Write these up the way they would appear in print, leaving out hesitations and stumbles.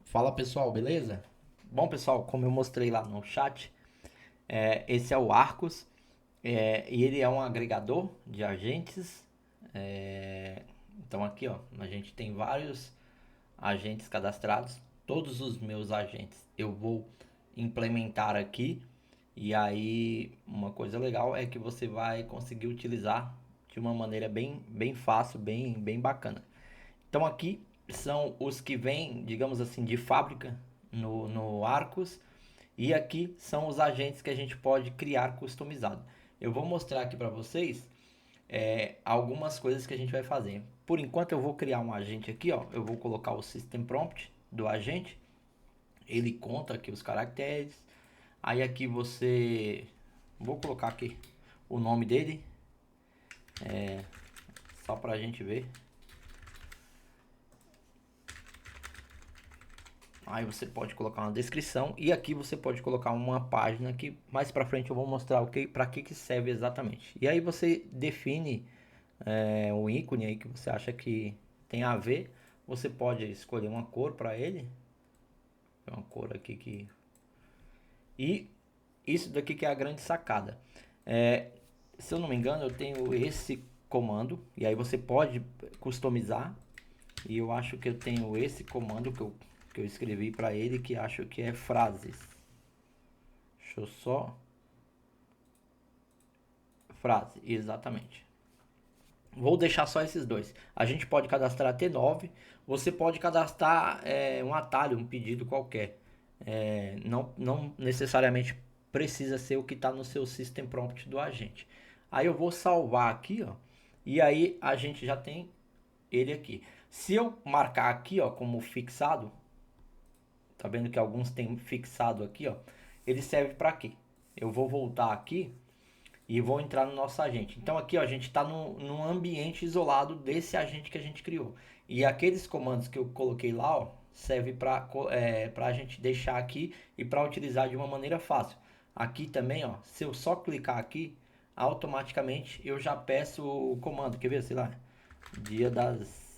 Fala pessoal, beleza? Bom pessoal, como eu mostrei lá no chat, esse é o Arcos e ele é um agregador de agentes. é, então aqui ó, a gente tem vários agentes cadastrados. Todos os meus agentes eu vou implementar aqui. E aí uma coisa legal é que você vai conseguir utilizar de uma maneira bem fácil, bem bacana. Então aqui são os que vêm, digamos assim, de fábrica no Arcos. E aqui são os agentes que a gente pode criar customizado. Eu vou mostrar aqui para vocês algumas coisas que a gente vai fazer. Por enquanto eu vou criar um agente aqui, ó. Eu vou colocar o system prompt do agente. Ele conta aqui os caracteres. Aí aqui você, vou colocar aqui o nome dele, só para a gente ver. Aí você pode colocar uma descrição e aqui você pode colocar uma página que mais para frente eu vou mostrar o que para que serve exatamente. E aí você define o ícone aí que você acha que tem a ver. Você pode escolher uma cor para ele, uma cor aqui que e isso daqui que é a grande sacada. É, Se eu não me engano, eu tenho esse comando e aí você pode customizar. E eu acho que eu tenho esse comando que eu escrevi para ele que acho que é frases. Deixa eu só. Frase, exatamente. Vou deixar só esses dois. A gente pode cadastrar até 9. Você pode cadastrar um atalho, um pedido qualquer. Não necessariamente precisa ser o que está no seu system prompt do agente. Aí eu vou salvar aqui, ó. E aí a gente já tem ele aqui. Se eu marcar aqui, ó, como fixado, tá vendo que alguns tem fixado aqui, ó. Ele serve para quê? Eu vou voltar aqui e vou entrar no nosso agente. Então aqui ó, a gente está num ambiente isolado desse agente que a gente criou. E aqueles comandos que eu coloquei lá, ó, serve para a gente deixar aqui e para utilizar de uma maneira fácil. Aqui também, ó, se eu só clicar aqui, automaticamente eu já peço o comando. Quer ver, sei lá, Dia das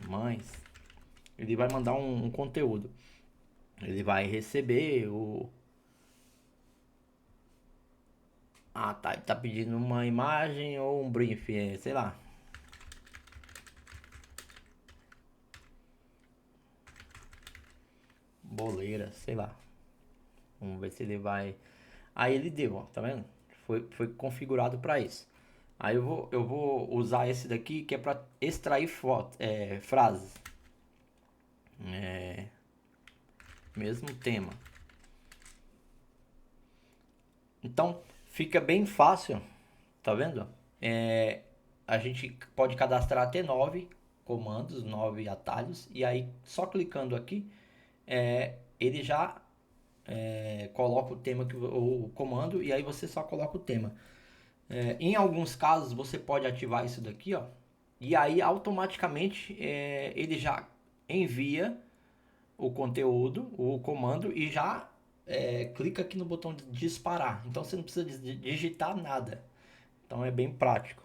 Mães. Ele vai mandar um conteúdo. Ele vai receber o. Ah, tá. Ele tá pedindo uma imagem ou um briefing, sei lá. Boleira, sei lá. Vamos ver se ele vai. Aí ele deu, ó, tá vendo? Foi configurado para isso. Aí eu vou usar esse daqui que é para extrair foto, frases. Mesmo tema. Então fica bem fácil, tá vendo? É, a gente pode cadastrar até 9 comandos, 9 atalhos. E aí só clicando aqui, ele já coloca o tema, o comando, e aí você só coloca o tema. Em alguns casos você pode ativar isso daqui, ó, e aí automaticamente ele já envia o conteúdo, o comando e já clica aqui no botão de disparar. Então você não precisa digitar nada. Então é bem prático.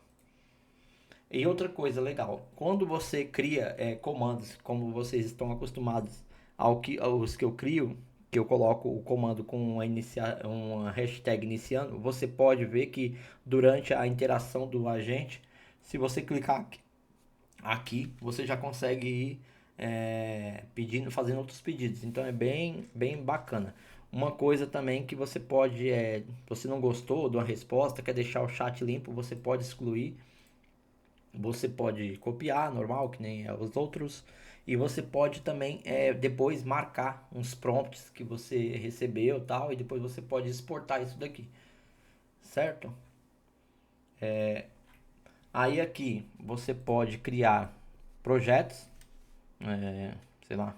E outra coisa legal, quando você cria comandos, como vocês estão acostumados aos que eu crio, que eu coloco o comando com uma hashtag iniciando, você pode ver que durante a interação do agente, se você clicar aqui você já consegue ir pedindo, fazendo outros pedidos. Então é bem bacana. Uma coisa também que você pode, você não gostou de uma resposta, quer deixar o chat limpo, você pode excluir. Você pode copiar, normal, que nem os outros. E você pode também depois marcar uns prompts que você recebeu e tal. E depois você pode exportar isso daqui. Certo? Aí aqui você pode criar projetos. Sei lá,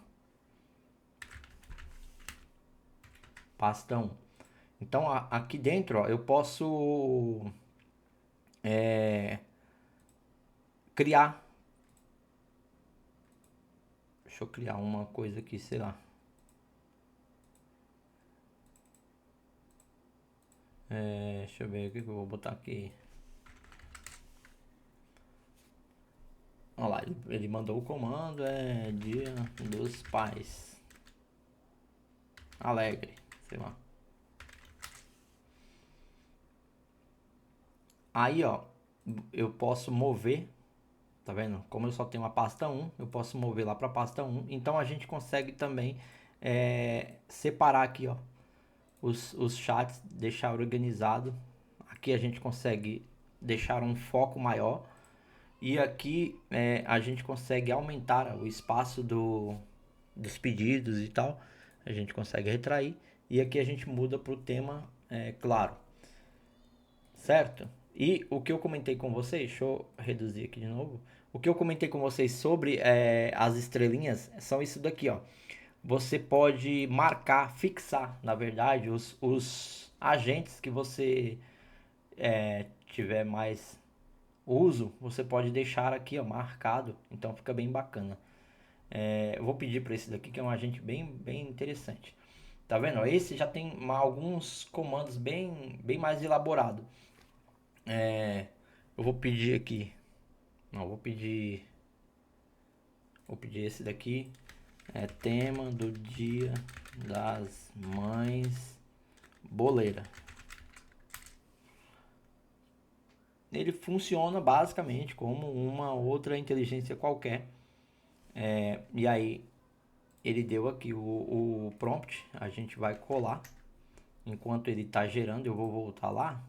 pastão. Então aqui dentro ó, eu posso criar. Deixa eu criar uma coisa aqui, sei lá. Deixa eu ver o que eu vou botar aqui. Olha lá, ele mandou o comando, Dia dos Pais. alegre, sei lá. Aí, ó, eu posso mover, tá vendo? Como eu só tenho a pasta 1, eu posso mover lá para a pasta 1. Então a gente consegue também separar aqui, ó, os chats, deixar organizado. Aqui a gente consegue deixar um foco maior. E aqui a gente consegue aumentar o espaço dos pedidos e tal. A gente consegue retrair. E aqui a gente muda para o tema claro. Certo? E o que eu comentei com vocês, deixa eu reduzir aqui de novo. O que eu comentei com vocês sobre as estrelinhas são isso daqui, ó. Você pode marcar, fixar, na verdade, os agentes que você tiver mais uso, você pode deixar aqui, ó, marcado. Então fica bem bacana. Eu vou pedir para esse daqui, que é um agente bem interessante. Tá vendo? Esse já tem alguns comandos bem mais elaborados. Eu vou pedir aqui. Não, vou pedir. Vou pedir esse daqui. Tema do Dia das Mães Boleira. Ele funciona basicamente como uma outra inteligência qualquer. E aí ele deu aqui o prompt. A gente vai colar. Enquanto ele está gerando, eu vou voltar lá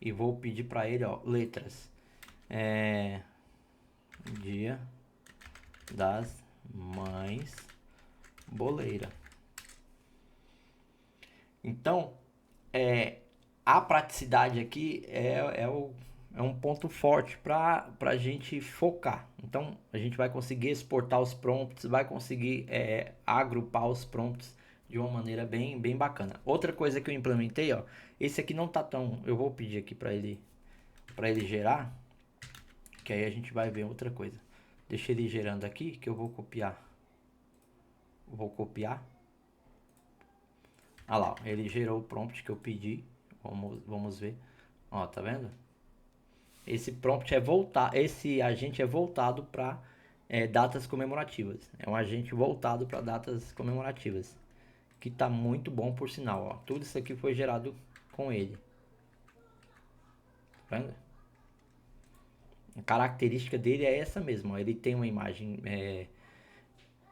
e vou pedir para ele, ó, letras. Dia das Mães Boleira. Então, a praticidade aqui é um ponto forte para a gente focar. Então, a gente vai conseguir exportar os prompts, vai conseguir agrupar os prompts de uma maneira bem bacana. Outra coisa que eu implementei, ó, esse aqui não tá tão... Eu vou pedir aqui para ele gerar, que aí a gente vai ver outra coisa. Deixa ele gerando aqui, que eu vou copiar. Ah lá, ele gerou o prompt que eu pedi. Vamos ver. Ó, tá vendo? Esse prompt esse agente é voltado para datas comemorativas. É um agente voltado para datas comemorativas, que tá muito bom por sinal, ó. Tudo isso aqui foi gerado com ele. Tá vendo? A característica dele é essa mesmo, ó. Ele tem uma imagem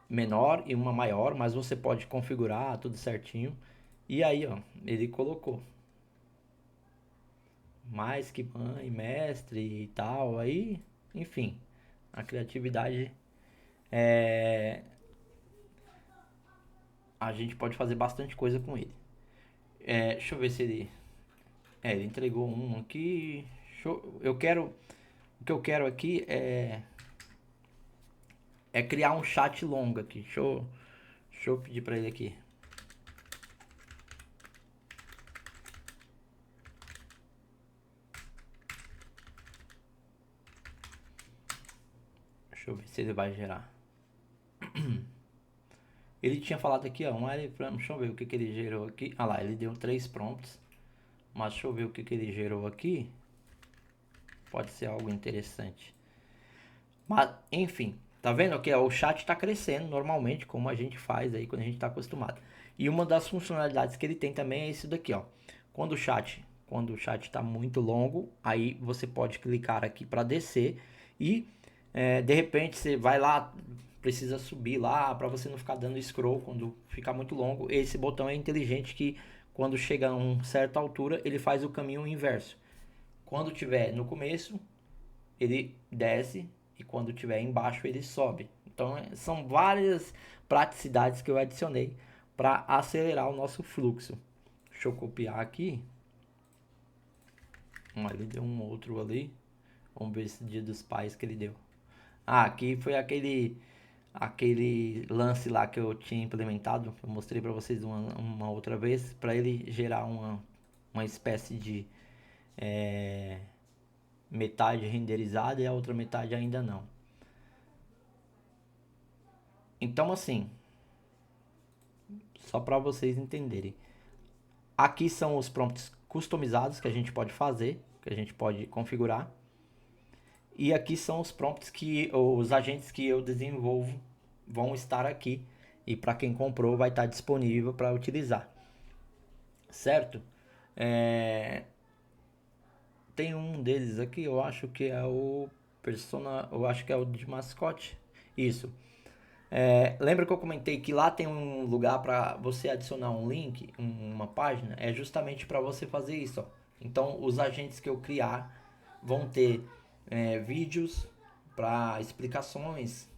menor e uma maior, mas você pode configurar tudo certinho. E aí, ó, ele colocou mais que mãe, mestre e tal. Aí, enfim, a criatividade a gente pode fazer bastante coisa com ele. Deixa eu ver se ele ele entregou um aqui. Eu quero o que eu quero aqui é criar um chat longo aqui. Deixa eu pedir para ele aqui. Deixa eu ver se ele vai gerar. Ele tinha falado aqui, ó, deixa eu ver o que ele gerou aqui. Ah lá, ele deu 3 prompts. Mas deixa eu ver o que ele gerou aqui. Pode ser algo interessante. Mas, enfim, tá vendo que o chat está crescendo normalmente, como a gente faz aí quando a gente está acostumado. E uma das funcionalidades que ele tem também é isso daqui, ó. Quando o chat está muito longo, aí você pode clicar aqui para descer e de repente você vai lá, precisa subir lá para você não ficar dando scroll quando ficar muito longo. Esse botão é inteligente que quando chega a uma certa altura ele faz o caminho inverso. Quando tiver no começo, ele desce e quando tiver embaixo ele sobe. Então são várias praticidades que eu adicionei para acelerar o nosso fluxo. Deixa eu copiar aqui. Ele deu um outro ali. Vamos ver esse Dia dos Pais que ele deu. Aqui foi aquele lance lá que eu tinha implementado. Eu mostrei para vocês uma outra vez para ele gerar uma espécie de metade renderizada e a outra metade ainda não. Então assim, só para vocês entenderem. Aqui são os prompts customizados que a gente pode fazer, que a gente pode configurar. E aqui são os prompts que os agentes que eu desenvolvo vão estar aqui. e para quem comprou vai estar disponível para utilizar, certo? É, tem um deles aqui, eu acho que é o Persona, eu acho que é o de mascote. Isso. Lembra que eu comentei que lá tem um lugar para você adicionar um link, uma página? É justamente para você fazer isso. Ó. Então, os agentes que eu criar vão ter vídeos para explicações,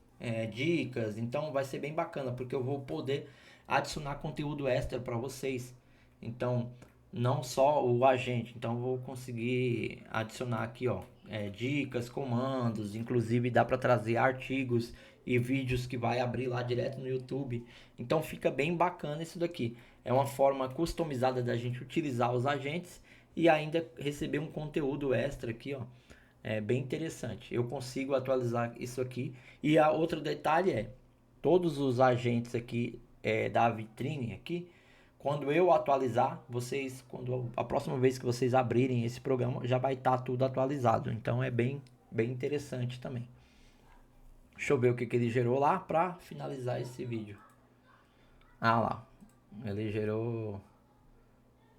dicas. Então, vai ser bem bacana, porque eu vou poder adicionar conteúdo extra para vocês. Então, não só o agente. Então, eu vou conseguir adicionar aqui, ó, dicas, comandos. Inclusive, dá para trazer artigos e vídeos que vai abrir lá direto no YouTube. Então fica bem bacana isso daqui. É uma forma customizada da gente utilizar os agentes e ainda receber um conteúdo extra aqui, ó. É bem interessante. Eu consigo atualizar isso aqui. E a outro detalhe é, todos os agentes aqui da vitrine aqui, quando eu atualizar, vocês, quando a próxima vez que vocês abrirem esse programa, já vai estar tudo atualizado. Então é bem interessante também. Deixa eu ver o que, que ele gerou lá pra finalizar esse vídeo. Ah lá. Ele gerou.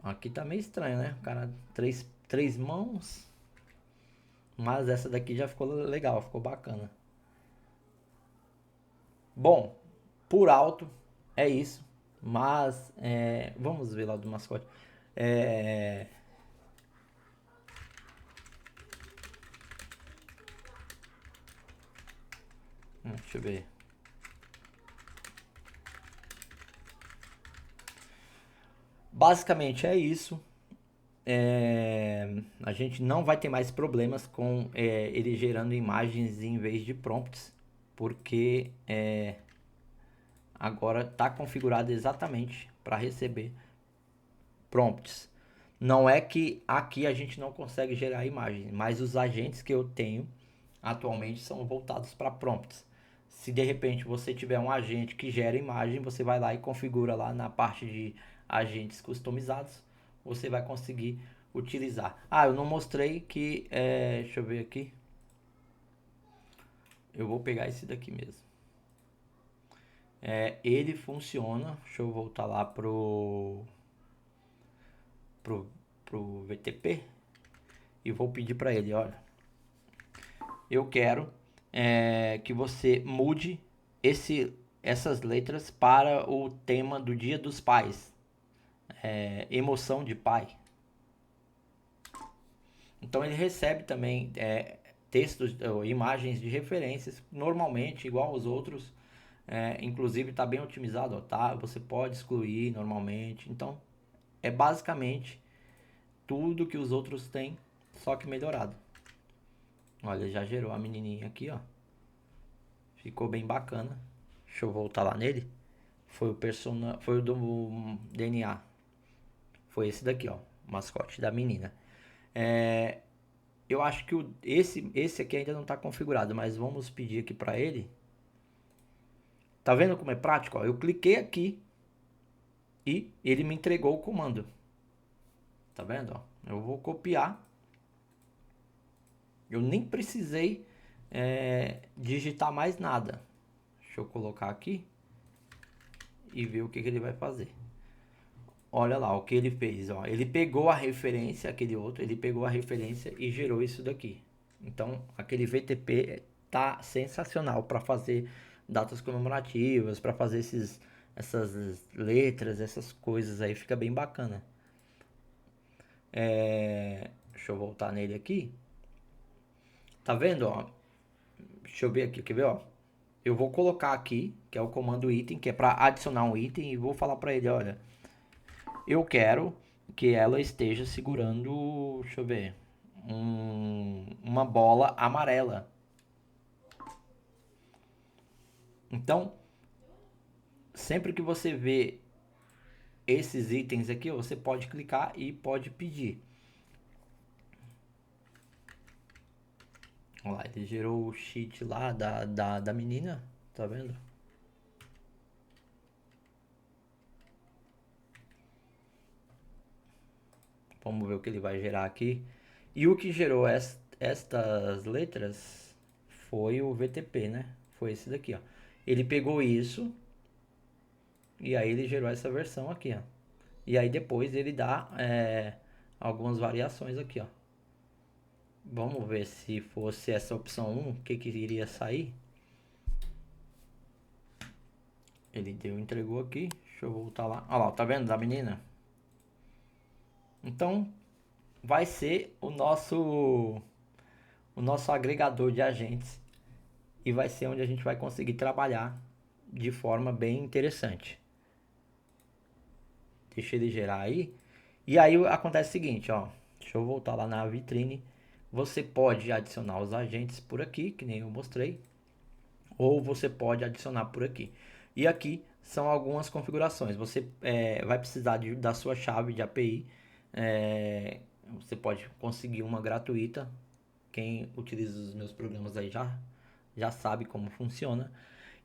Aqui tá meio estranho, né? O cara, três mãos. Mas essa daqui já ficou legal, ficou bacana. Bom, por alto é isso. Mas vamos ver lá do mascote. É, deixa eu ver. Basicamente é isso. A gente não vai ter mais problemas com ele gerando imagens em vez de prompts, porque agora está configurado exatamente para receber prompts. Não é que aqui a gente não consegue gerar imagens, mas os agentes que eu tenho atualmente são voltados para prompts. Se de repente você tiver um agente que gera imagem, você vai lá e configura lá na parte de agentes customizados, você vai conseguir utilizar. Ah, eu não mostrei que, deixa eu ver aqui. Eu vou pegar esse daqui mesmo. Ele funciona. Deixa eu voltar lá pro, pro VTP e vou pedir para ele, olha, eu quero que você mude essas letras para o tema do Dia dos Pais, emoção de pai. Então ele recebe também textos ou imagens de referências, normalmente igual aos outros, inclusive está bem otimizado, ó, tá? Você pode excluir normalmente. Então é basicamente tudo que os outros têm, só que melhorado. Olha, já gerou a menininha aqui, ó. Ficou bem bacana. Deixa eu voltar lá nele. Foi o do DNA. Foi esse daqui, ó, o mascote da menina. Eu acho que esse aqui ainda não está configurado, mas vamos pedir aqui para ele. Tá vendo como é prático? Ó, eu cliquei aqui e ele me entregou o comando. Tá vendo? Ó, eu vou copiar. Eu nem precisei digitar mais nada. Deixa eu colocar aqui e ver o que ele vai fazer. Olha lá o que ele fez. Ó. Ele pegou a referência, aquele outro, ele pegou a referência e gerou isso daqui. Então, aquele VTP tá sensacional para fazer datas comemorativas, para fazer essas letras, essas coisas aí, fica bem bacana. Deixa eu voltar nele aqui. Tá vendo, ó? Deixa eu ver aqui, quer ver, ó? Eu vou colocar aqui, que é o comando item, que é para adicionar um item, e vou falar para ele, olha, eu quero que ela esteja segurando, deixa eu ver, uma bola amarela. Então, sempre que você vê esses itens aqui, você pode clicar e pode pedir. Olha lá, ele gerou o cheat lá da menina, tá vendo? Vamos ver o que ele vai gerar aqui. E o que gerou estas letras foi o VTP, né? Foi esse daqui, ó. Ele pegou isso E aí ele gerou essa versão aqui, ó. E aí depois ele dá algumas variações aqui, ó. Vamos ver se fosse essa opção 1, o que que iria sair. Ele deu, entregou aqui. Deixa eu voltar lá. Olha lá, tá vendo da menina? Então vai ser o nosso agregador de agentes e vai ser onde a gente vai conseguir trabalhar de forma bem interessante. Deixa ele gerar aí. E aí acontece o seguinte, ó. Deixa eu voltar lá na vitrine. Você pode adicionar os agentes por aqui, que nem eu mostrei, ou você pode adicionar por aqui. E aqui são algumas configurações. Você vai precisar da sua chave de API. Você pode conseguir uma gratuita. Quem utiliza os meus programas aí já sabe como funciona.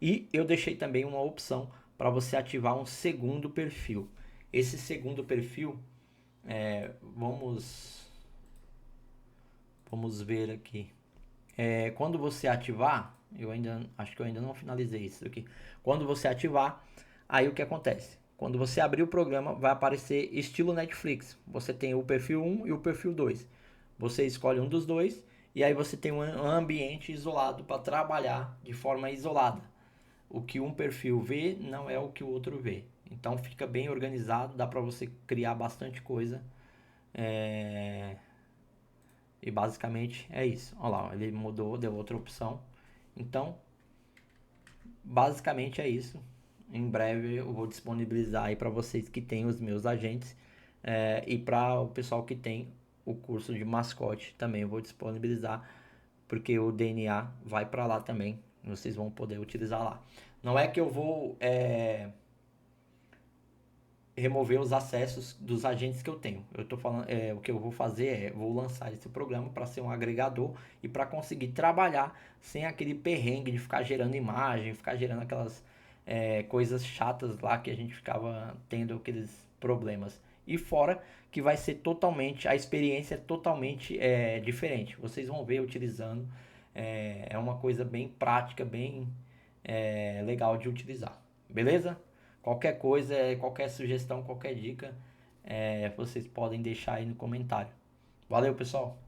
E eu deixei também uma opção para você ativar um segundo perfil. Esse segundo perfil, vamos ver aqui. Quando você ativar, acho que eu ainda não finalizei isso aqui. Quando você ativar, aí o que acontece? Quando você abrir o programa, vai aparecer estilo Netflix. Você tem o perfil 1 e o perfil 2. Você escolhe um dos dois e aí você tem um ambiente isolado para trabalhar de forma isolada. O que um perfil vê não é o que o outro vê. Então fica bem organizado, dá para você criar bastante coisa. É... E basicamente é isso. Olha lá, ele mudou, deu outra opção. Então, basicamente é isso. Em breve eu vou disponibilizar aí para vocês que têm os meus agentes e para o pessoal que tem o curso de mascote também eu vou disponibilizar, porque o DNA vai para lá também. Vocês vão poder utilizar lá. Não é que eu vou remover os acessos dos agentes que eu tenho. Eu tô falando, o que eu vou fazer vou lançar esse programa para ser um agregador e para conseguir trabalhar sem aquele perrengue de ficar gerando imagem, ficar gerando aquelas coisas chatas lá que a gente ficava tendo aqueles problemas. E fora que vai ser totalmente, a experiência é totalmente diferente. Vocês vão ver utilizando, é uma coisa bem prática, bem legal de utilizar. Beleza? Qualquer coisa, qualquer sugestão, qualquer dica, vocês podem deixar aí no comentário. Valeu, pessoal!